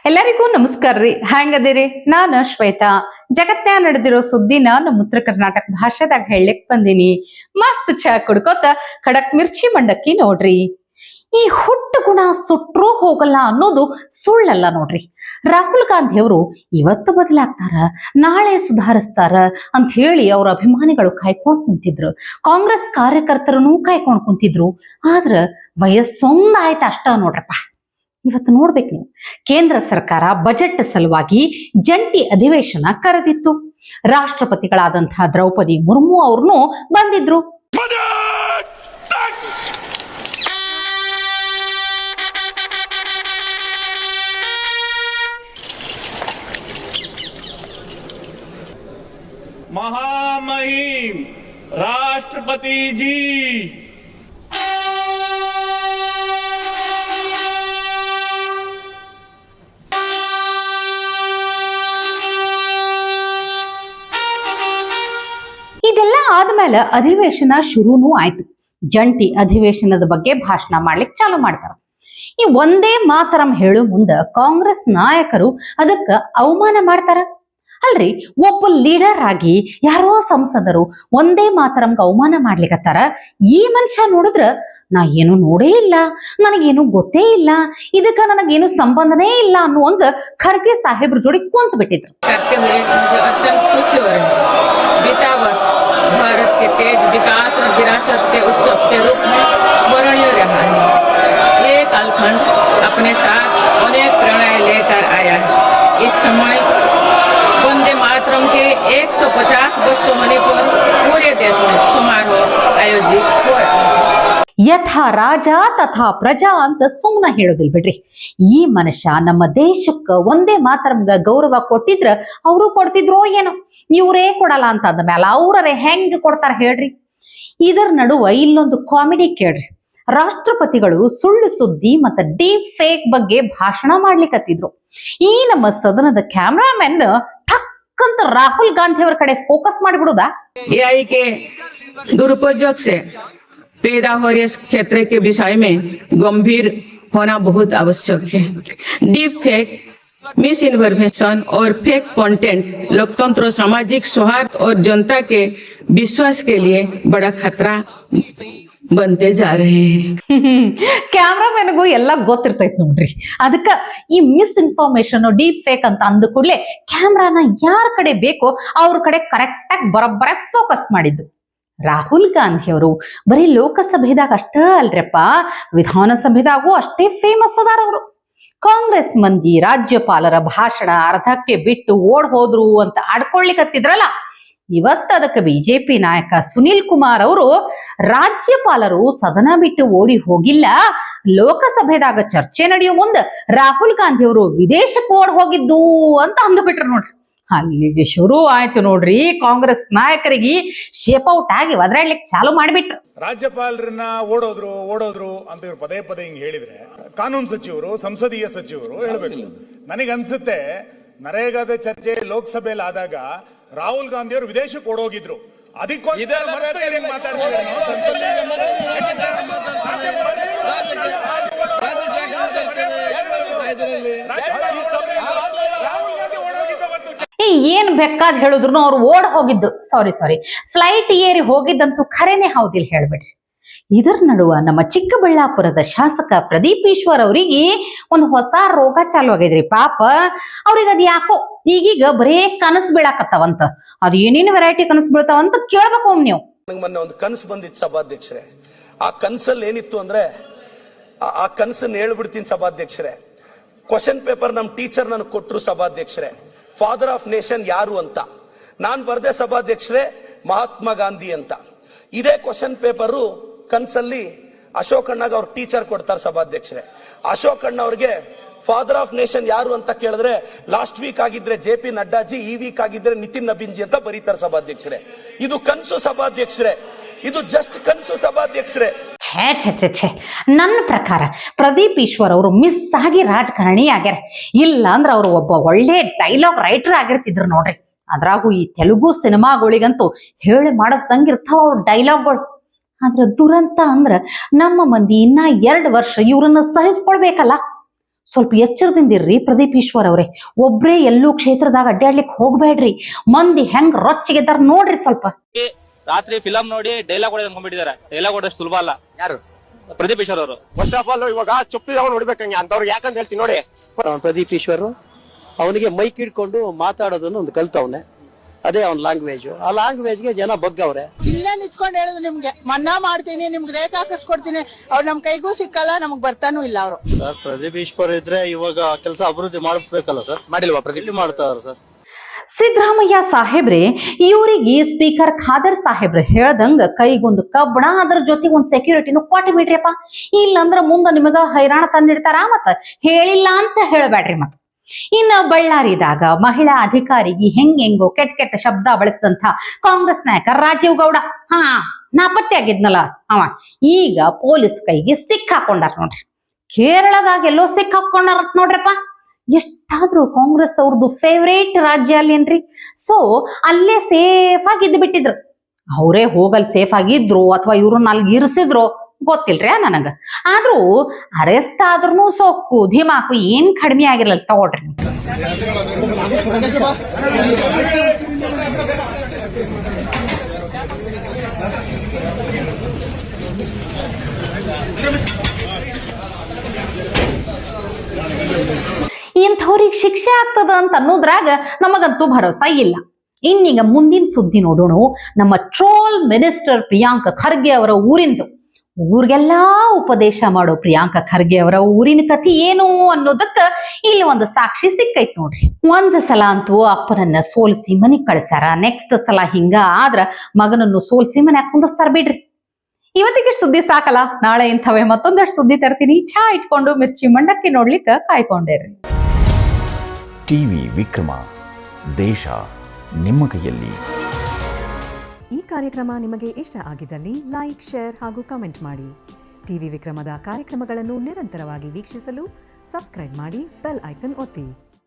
ಎಲ್ಲರಿಗೂ ನಮಸ್ಕಾರ ರೀ. ಹ್ಯಾಂಗದಿರಿ? ನಾನು ಶ್ವೇತಾ. ಜಗತ್ನ್ಯಾಗ ನಡೆದಿರೋ ಸುದ್ದಿನ ನಮ್ಮ ಉತ್ತರ ಕರ್ನಾಟಕ ಭಾಷೆದಾಗ ಹೇಳಕ್ ಬಂದಿನಿ. ಮಸ್ತ್ ಚಾ ಕುಡ್ಕೋತ ಖಡಕ್ ಮಿರ್ಚಿ ಮಂಡಕ್ಕಿ ನೋಡ್ರಿ. ಈ ಹುಟ್ಟು ಗುಣ ಸುಟ್ರೂ ಹೋಗಲ್ಲ ಅನ್ನೋದು ಸುಳ್ಳಲ್ಲ ನೋಡ್ರಿ. ರಾಹುಲ್ ಗಾಂಧಿ ಅವರು ಇವತ್ತು ಬದಲಾಗ್ತಾರ, ನಾಳೆ ಸುಧಾರಿಸ್ತಾರ ಅಂತ ಹೇಳಿ ಅವ್ರ ಅಭಿಮಾನಿಗಳು ಕಾಯ್ಕೊಂಡ್ ಕುಂತಿದ್ರು. ಕಾಂಗ್ರೆಸ್ ಕಾರ್ಯಕರ್ತರನ್ನು ಕಾಯ್ಕೊಂಡ್ ಕುಂತಿದ್ರು. ಆದ್ರ ವಯಸ್ಸೊಂದಾಯ್ತು ಅಷ್ಟ ನೋಡ್ರಪ್ಪ. ಇವತ್ತು ನೋಡ್ಬೇಕು ನೀವು, ಕೇಂದ್ರ ಸರ್ಕಾರ ಬಜೆಟ್ ಸಲುವಾಗಿ ಜಂಟಿ ಅಧಿವೇಶನ ಕರೆದಿತ್ತು. ರಾಷ್ಟ್ರಪತಿಗಳಾದಂತಹ ದ್ರೌಪದಿ ಮುರ್ಮು ಅವ್ರನ್ನು ಬಂದಿದ್ರು. महामहिम राष्ट्रपति जी, ಇದೆಲ್ಲ ಆದ್ಮೇಲೆ ಅಧಿವೇಶನ ಶುರುನೂ ಆಯ್ತು. ಜಂಟಿ ಅಧಿವೇಶನದ ಬಗ್ಗೆ ಭಾಷಣ ಮಾಡ್ಲಿಕ್ಕೆ ಚಾಲು ಮಾಡ್ತಾರ. ಈ ಒಂದೇ ಮಾತರಂ ಹೇಳು ಮುಂದ ಕಾಂಗ್ರೆಸ್ ನಾಯಕರು ಅದಕ್ಕ ಅವಮಾನ ಮಾಡ್ತಾರ. ಅಲ್ರಿ, ಒಬ್ಬ ಲೀಡರ್ ಆಗಿ ಯಾರೋ ಸಂಸದರು ಒಂದೇ ಮಾತರಂಗ ಅವಮಾನ ಮಾಡ್ಲಿಕತ್ತಾರ. ಈ ಮನುಷ್ಯ ನೋಡಿದ್ರ ನಾ ಏನು ನೋಡೇ ಇಲ್ಲ, ನನಗೇನು ಗೊತ್ತೇ ಇಲ್ಲ, ಇದಕ್ಕ ನನಗೇನು ಸಂಬಂಧನೇ ಇಲ್ಲ ಅನ್ನುವಂಗ ಖರ್ಗೆ ಸಾಹೇಬ್ರ ಜೋಡಿ ಕುಂತ ಬಿಟ್ಟಿದ್ರು. भारत के तेज विकास और विरासत के उत्सव के रूप में स्मरणीय रहा है। ये कालखंड अपने साथ अनेक प्रेरणाएं लेकर आया है। इस समय वंदे मातरम के 150 वर्षों होने पर पूरे देश में समारोह आयोजित हो रहा है। ಯಥಾ ರಾಜ ತಥಾ ಪ್ರಜಾ ಅಂತ ಸುಮ್ಮನೆ ಹೇಳೋದಿಲ್ ಬಿಡ್ರಿ. ಈ ಮನುಷ್ಯ ನಮ್ಮ ದೇಶಕ್ಕ ಒಂದೇ ಮಾತರಂಗ ಗೌರವ ಕೊಟ್ಟಿದ್ರ ಅವರು ಕೊಡ್ತಿದ್ರೋ ಏನೋ, ಇವರೇ ಕೊಡಲ್ಲ ಅಂತ ಅಂದ್ಮೇಲೆ ಅವ್ರರೇ ಹೆಂಗ್ ಕೊಡ್ತಾರ ಹೇಳ್ರಿ. ಇದರ ನಡುವ ಇಲ್ಲೊಂದು ಕಾಮಿಡಿ ಕೇಳ್ರಿ. ರಾಷ್ಟ್ರಪತಿಗಳು ಸುಳ್ಳು ಸುದ್ದಿ ಮತ್ತು ಡೀಪ್ ಫೇಕ್ ಬಗ್ಗೆ ಭಾಷಣ ಮಾಡ್ಲಿಕ್ಕತ್ತಿದ್ರು. ಈ ನಮ್ಮ ಸದನದ ಕ್ಯಾಮ್ರಾಮನ್ ಠಕ್ ಅಂತ ರಾಹುಲ್ ಗಾಂಧಿ ಅವರ ಕಡೆ ಫೋಕಸ್ ಮಾಡಿಬಿಡುದಾ? एआई के दुरुपयोग से पैदा हो रहे क्षेत्र के विषय में गंभीर होना बहुत आवश्यक है। डीप फेक, मिस इन्फॉर्मेशन और फेक कंटेंट लोकतंत्र, सामाजिक सौहार्द और जनता के विश्वास के लिए बड़ा खतरा बनते जा रहे हैं. ಕ್ಯಾಮ್ರಾಮನ್ಗೂ ಎಲ್ಲ ಗೊತ್ತಿರ್ತೈತಿ ನೋಡ್ರಿ. ಅದಕ್ಕ ಈ ಮಿಸ್ ಇನ್ಫಾರ್ಮೇಶನ್ ಡೀಪ್ ಫೇಕ್ ಅಂತ ಅಂದ ಕೂಡಲೇ ಕ್ಯಾಮ್ರಾನ ಯಾರ ಕಡೆ ಬೇಕೋ ಅವ್ರ ಕಡೆ ಕರೆಕ್ಟ್ ಆಗಿ ಬರೋಬ್ಬರ ಫೋಕಸ್ ಮಾಡಿದ್ದು. ರಾಹುಲ್ ಗಾಂಧಿ ಅವರು ಬರೀ ಲೋಕಸಭೆದಾಗ ಅಷ್ಟೇ ಅಲ್ರಪ್ಪ, ವಿಧಾನಸಭೆದಾಗೂ ಅಷ್ಟೇ ಫೇಮಸ್ ಅದಾರ ಅವರು. ಕಾಂಗ್ರೆಸ್ ಮಂದಿ ರಾಜ್ಯಪಾಲರ ಭಾಷಣ ಅರ್ಧಕ್ಕೆ ಬಿಟ್ಟು ಓಡ್ ಹೋದ್ರು ಅಂತ ಆಡ್ಕೊಳ್ಳಿಕತ್ತಿದ್ರಲ್ಲ, ಇವತ್ತು ಅದಕ್ಕೆ ಬಿಜೆಪಿ ನಾಯಕ ಸುನಿಲ್ ಕುಮಾರ್ ಅವರು ರಾಜ್ಯಪಾಲರು ಸದನ ಬಿಟ್ಟು ಓಡಿ ಹೋಗಿಲ್ಲ, ಲೋಕಸಭೆದಾಗ ಚರ್ಚೆ ನಡೆಯೋ ಮುಂದೆ ರಾಹುಲ್ ಗಾಂಧಿ ಅವರು ವಿದೇಶಕ್ಕೆ ಓಡ್ ಹೋಗಿದ್ದು ಅಂತ ಅಂದುಬಿಟ್ರು ನೋಡ್ರಿ. ಅಲ್ಲಿಗೆ ಶುರು ಆಯ್ತು ನೋಡ್ರಿ ಕಾಂಗ್ರೆಸ್ ನಾಯಕರಿಗೆ ಶೇಪ್ ಔಟ್ ಆಗಿ ಒದರಾಡ್ಲಿಕ್ಕೆ ಚಾಲು ಮಾಡಿಬಿಟ್ರು. ರಾಜ್ಯಪಾಲರನ್ನ ಓಡೋದ್ರು ಅಂತ ಇವ್ರು ಪದೇ ಪದೇ ಹಿಂಗ್ ಹೇಳಿದ್ರೆ ಕಾನೂನು ಸಚಿವರು, ಸಂಸದೀಯ ಸಚಿವರು ಹೇಳ್ಬೇಕು. ನನಗನ್ಸುತ್ತೆ ನರೇಗಾದ ಚರ್ಚೆ ಲೋಕಸಭೆಯಲ್ಲಿ ಆದಾಗ ರಾಹುಲ್ ಗಾಂಧಿ ಅವರು ವಿದೇಶಕ್ಕೆ ಓಡೋಗಿದ್ರು. ಏನ್ ಬೇಕಾದ್ ಹೇಳಿದ್ರು ಅವ್ರು ಓಡ್ ಹೋಗಿದ್ದು, ಸಾರಿ ಫ್ಲೈಟ್ ಏರಿ ಹೋಗಿದ್ದಂತೂ ಖರೇನೆ ಹೌದಿಲ್ಲ ಹೇಳ್ಬಿಡ್ರಿ. ಇದರ ನಡುವ ನಮ್ಮ ಚಿಕ್ಕಬಳ್ಳಾಪುರದ ಶಾಸಕ ಪ್ರದೀಪ್ ಈಶ್ವರ್ ಅವರಿಗೆ ಒಂದು ಹೊಸ ರೋಗ ಚಾಲು ಆಗಿದ್ರಿ. ಪಾಪ ಅವ್ರಿಗೆ ಅದ್ ಯಾಕೋ ಈಗೀಗ ಬರೇ ಕನಸು ಬೀಳಾಕತ್ತಾವಂತ. ಅದ್ ಏನೇನು ವೆರೈಟಿ ಕನಸು ಬೀಳ್ತಾವಂತ ಕೇಳ್ಬೇಕು ನೀವು. ಮೊನ್ನೆ ಒಂದು ಕನಸು ಬಂದಿತ್ತು ಸಭಾಧ್ಯಕ್ಷರೇ. ಆ ಕನಸಲ್ಲಿ ಏನಿತ್ತು ಅಂದ್ರೆ, ಆ ಕನಸನ್ನ ಹೇಳ್ಬಿಡ್ತೀನಿ ಸಭಾಧ್ಯಕ್ಷರೇ. ಕ್ವಶನ್ ಪೇಪರ್ ನಮ್ ಟೀಚರ್ ನನಗೆ ಕೊಟ್ರು ಸಭಾಧ್ಯಕ್ಷರೇ. ಫಾದರ್ ಆಫ್ ನೇಷನ್ ಯಾರು ಅಂತ ನಾನ್ ಬರ್ದೆ ಸಭಾಧ್ಯಕ್ಷರೇ, ಮಹಾತ್ಮ ಗಾಂಧಿ ಅಂತ. ಇದೇ ಕ್ವಶನ್ ಪೇಪರು ಕನ್ಸಲ್ಲಿ ಅಶೋಕ್ ಅಣ್ಣಗೆ ಅವ್ರ ಟೀಚರ್ ಕೊಡ್ತಾರೆ ಸಭಾಧ್ಯಕ್ಷರೇ. ಅಶೋಕ್ ಅಣ್ಣ ಅವ್ರಿಗೆ ಫಾದರ್ ಆಫ್ ನೇಷನ್ ಯಾರು ಅಂತ ಕೇಳಿದ್ರೆ ಲಾಸ್ಟ್ ವೀಕ್ ಆಗಿದ್ರೆ JP ನಡ್ಡಾಜಿ, ಈ ವೀಕ್ ಆಗಿದ್ರೆ ನಿತಿನ್ ನಬೀನ್ಜಿ ಅಂತ ಬರೀತಾರೆ ಸಭಾಧ್ಯಕ್ಷರೇ. ಇದು ಕನ್ಸು ಸಭಾಧ್ಯಕ್ಷರೇ, ಇದು ಜಸ್ಟ್ ಕನ್ಸು ಸಭಾಧ್ಯಕ್ಷರೇ. ಛೇ ನನ್ನ ಪ್ರಕಾರ ಪ್ರದೀಪ್ ಈಶ್ವರ್ ಅವರು ಮಿಸ್ ಆಗಿ ರಾಜಕಾರಣಿ ಆಗ್ಯಾರ. ಇಲ್ಲ ಅಂದ್ರೆ ಅವರು ಒಬ್ಬ ಒಳ್ಳೆ ಡೈಲಾಗ್ ರೈಟರ್ ಆಗಿರ್ತಿದ್ರು ನೋಡ್ರಿ. ಅದ್ರಾಗೂ ಈ ತೆಲುಗು ಸಿನಿಮಾಗಳಿಗಂತೂ ಹೇಳಿ ಮಾಡಿಸ್ದಂಗಿರ್ತಾವ ಅವ್ರ ಡೈಲಾಗ್ಗಳು. ಆದ್ರೆ ದುರಂತ ಅಂದ್ರ ನಮ್ಮ ಮಂದಿ ಇನ್ನ 2 ವರ್ಷ ಇವ್ರನ್ನ ಸಹಿಸ್ಕೊಳ್ಬೇಕಲ್ಲ. ಸ್ವಲ್ಪ ಎಚ್ಚರದಿಂದಿರ್ರಿ ಪ್ರದೀಪ್ ಈಶ್ವರ್ ಅವ್ರೆ. ಒಬ್ರೇ ಎಲ್ಲೂ ಕ್ಷೇತ್ರದಾಗ ಅಡ್ಡಾಡ್ಲಿಕ್ಕೆ ಹೋಗ್ಬೇಡ್ರಿ. ಮಂದಿ ಹೆಂಗ್ ರೊಚ್ಚಿಗೆದ್ದಾರ ನೋಡ್ರಿ ಸ್ವಲ್ಪ. ರಾತ್ರಿ ಫಿಲಂ ನೋಡಿ ಡೈಲಾಗ್ ಹೊಡೆದು ಅಂದ್ಕೊಂಡ್ಬಿಟ್ಟಿದ್ದಾರೆ. ಡೈಲಾಗ್ ಹೊಡೆದಷ್ಟು ಸುಲಭ ಅಲ್ಲ. ಯಾರು? ಪ್ರದೀಪ್ ಈಶ್ವರ್ ಅವರು. ಫಸ್ಟ್ ಆಫ್ ಆಲ್ ಇವಾಗ ಚುಪ್ಪಿದವನು ಹೊಡಿಬೇಕಂಗೆ ಅಂತವ್ರಿಗೆ ಯಾಕಂತ ಹೇಳ್ತೀನಿ ನೋಡಿ. ಪ್ರದೀಪ್ ಈಶ್ವರ್ ಅವನಿಗೆ ಮೈಕ್ ಇಟ್ಕೊಂಡು ಮಾತಾಡೋದನ್ನು ಒಂದು ಕಲ್ತವನೆ, ಅದೇ ಅವನ ಲ್ಯಾಂಗ್ವೇಜ್. ಆ ಲ್ಯಾಂಗ್ವೇಜ್ಗೆ ಜನ ಬಗ್ಗವ್ರೆ. ಇಲ್ಲೇ ನಿಂತ್ಕೊಂಡು ಹೇಳುದು ನಿಮ್ಗೆ ಮನ್ನಾ ಮಾಡ್ತೀನಿ, ನಿಮ್ಗೆ ರೇಟ್ ಹಾಕಿಸ್ಕೊಡ್ತೀನಿ, ಅವ್ರು ನಮ್ ಕೈಗೂ ಸಿಕ್ಕಲ್ಲ, ನಮಗ್ ಬರ್ತಾನೂ ಇಲ್ಲ ಅವರು. ಸರ್ ಪ್ರದೀಪ್ ಈಶ್ವರ್ ಇದ್ರೆ ಇವಾಗ ಕೆಲಸ ಅಭಿವೃದ್ಧಿ ಮಾಡ್ಬೇಕಲ್ಲ ಸರ್. ಮಾಡಿಲ್ವಾ ಪ್ರದೀಪ್? ಮಾಡ್ತಾರ ಸರ್. ಸಿದ್ದರಾಮಯ್ಯ ಸಾಹೇಬ್ರೆ ಇವ್ರಿಗೆ ಸ್ಪೀಕರ್ ಖಾದರ್ ಸಾಹೇಬ್ರು ಹೇಳ್ದಂಗ ಕೈಗೊಂದು ಕಬ್ಬಣ ಅದ್ರ ಜೊತೆಗೆ ಒಂದು ಸೆಕ್ಯೂರಿಟಿನೂ ಕೊಟ್ಟು ಬಿಡ್ರಿಯಪ್ಪ. ಇಲ್ಲಂದ್ರ ಮುಂದೆ ನಿಮಗ ಹೈರಾಣ ತಂದಿಡ್ತಾರ. ಮತ್ತ ಹೇಳಿಲ್ಲ ಅಂತ ಹೇಳ್ಬೇಡ್ರಿ. ಮತ್ತ ಇನ್ನ ಬಳ್ಳಾರಿದಾಗ ಮಹಿಳಾ ಅಧಿಕಾರಿಗೆ ಹೆಂಗೋ ಕೆಟ್ಟ ಶಬ್ದ ಬಳಸಿದಂತ ಕಾಂಗ್ರೆಸ್ ನಾಯಕ ರಾಜೀವ್ ಗೌಡ ನಾಪತ್ತೆ ಆಗಿದ್ನಲ್ಲ ಅವ ಈಗ ಪೊಲೀಸ್ ಕೈಗೆ ಸಿಕ್ಕಾಕೊಂಡಾರ ನೋಡ್ರಿ. ಕೇರಳದಾಗ ಎಲ್ಲೋ ಸಿಕ್ಕಾಕೊಂಡಾರ ನೋಡ್ರಪ್ಪ. ಎಷ್ಟಾದ್ರೂ ಕಾಂಗ್ರೆಸ್ ಅವ್ರದ್ದು ಫೇವ್ರೇಟ್ ರಾಜ್ಯ ಅಲ್ಲೇನ್ರಿ. ಸೊ ಅಲ್ಲೇ ಸೇಫ್ ಆಗಿ ಇದ್ದು ಬಿಟ್ಟಿದ್ರು. ಅವರೇ ಹೋಗಲ್ ಸೇಫ್ ಆಗಿದ್ರು ಅಥವಾ ಇವ್ರನ್ನ ಅಲ್ಲಿ ಇರಿಸಿದ್ರು ಗೊತ್ತಿಲ್ರಿ ನನಗ. ಆದ್ರೂ ಅರೆಸ್ಟ್ ಆದ್ರೂ ಸೊಕ್ಕು ಧಿಮಾಕು ಏನ್ ಕಡಿಮೆ ಆಗಿರಲ್ಲ ತಗೊಳ್ರಿ. ಇಂಥವ್ರಿಗೆ ಶಿಕ್ಷೆ ಆಗ್ತದ ಅಂತ ಅನ್ನೋದ್ರಾಗ ನಮಗಂತೂ ಭರೋಸಾ ಇಲ್ಲ. ಇನ್ನೀಗ ಮುಂದಿನ ಸುದ್ದಿ ನೋಡೋಣ. ನಮ್ಮ ಟ್ರೋಲ್ ಮಿನಿಸ್ಟರ್ ಪ್ರಿಯಾಂಕ ಖರ್ಗೆ ಅವರ ಊರಿಂದು. ಊರಿಗೆಲ್ಲಾ ಉಪದೇಶ ಮಾಡೋ ಪ್ರಿಯಾಂಕ ಖರ್ಗೆ ಅವರ ಊರಿನ ಕಥೆ ಏನು ಅನ್ನೋದಕ್ಕ ಇಲ್ಲಿ ಒಂದು ಸಾಕ್ಷಿ ಸಿಕ್ಕೈತ್ ನೋಡ್ರಿ. ಒಂದ್ ಸಲ ಅಂತೂ ಅಪ್ಪನನ್ನ ಸೋಲಿಸಿ ಮನೆಗ್ ಕಳ್ಸ್ಯಾರ. ನೆಕ್ಸ್ಟ್ ಸಲ ಹಿಂಗ ಆದ್ರ ಮಗನನ್ನು ಸೋಲಿಸಿ ಮನ್ಯಾಗ ಕುಂದಿಸ್ತಾರ ಬಿಡ್ರಿ. ಇವತ್ತಿಗೆ ಸುದ್ದಿ ಸಾಕಲ್ಲ. ನಾಳೆ ಇಂಥವೇ ಮತ್ತೊಂದಷ್ಟು ಸುದ್ದಿ ತರ್ತೀನಿ. ಚಾ ಇಟ್ಕೊಂಡು ಮಿರ್ಚಿ ಮಂಡಕ್ಕಿ ನೋಡ್ಲಿಕ್ಕೆ ಕಾಯ್ಕೊಂಡೇರಿ. ಟಿವಿ ವಿಕ್ರಮ, ದೇಶ ನಿಮ್ಮ ಕೈಯಲ್ಲಿ. ಈ ಕಾರ್ಯಕ್ರಮ ನಿಮಗೆ ಇಷ್ಟ ಆಗಿದ್ದಲ್ಲಿ ಲೈಕ್, ಶೇರ್ ಹಾಗೂ ಕಮೆಂಟ್ ಮಾಡಿ. ಟಿವಿ ವಿಕ್ರಮದ ಕಾರ್ಯಕ್ರಮಗಳನ್ನು ನಿರಂತರವಾಗಿ ವೀಕ್ಷಿಸಲು ಸಬ್ಸ್ಕ್ರೈಬ್ ಮಾಡಿ, ಬೆಲ್ ಐಕನ್ ಒತ್ತಿ.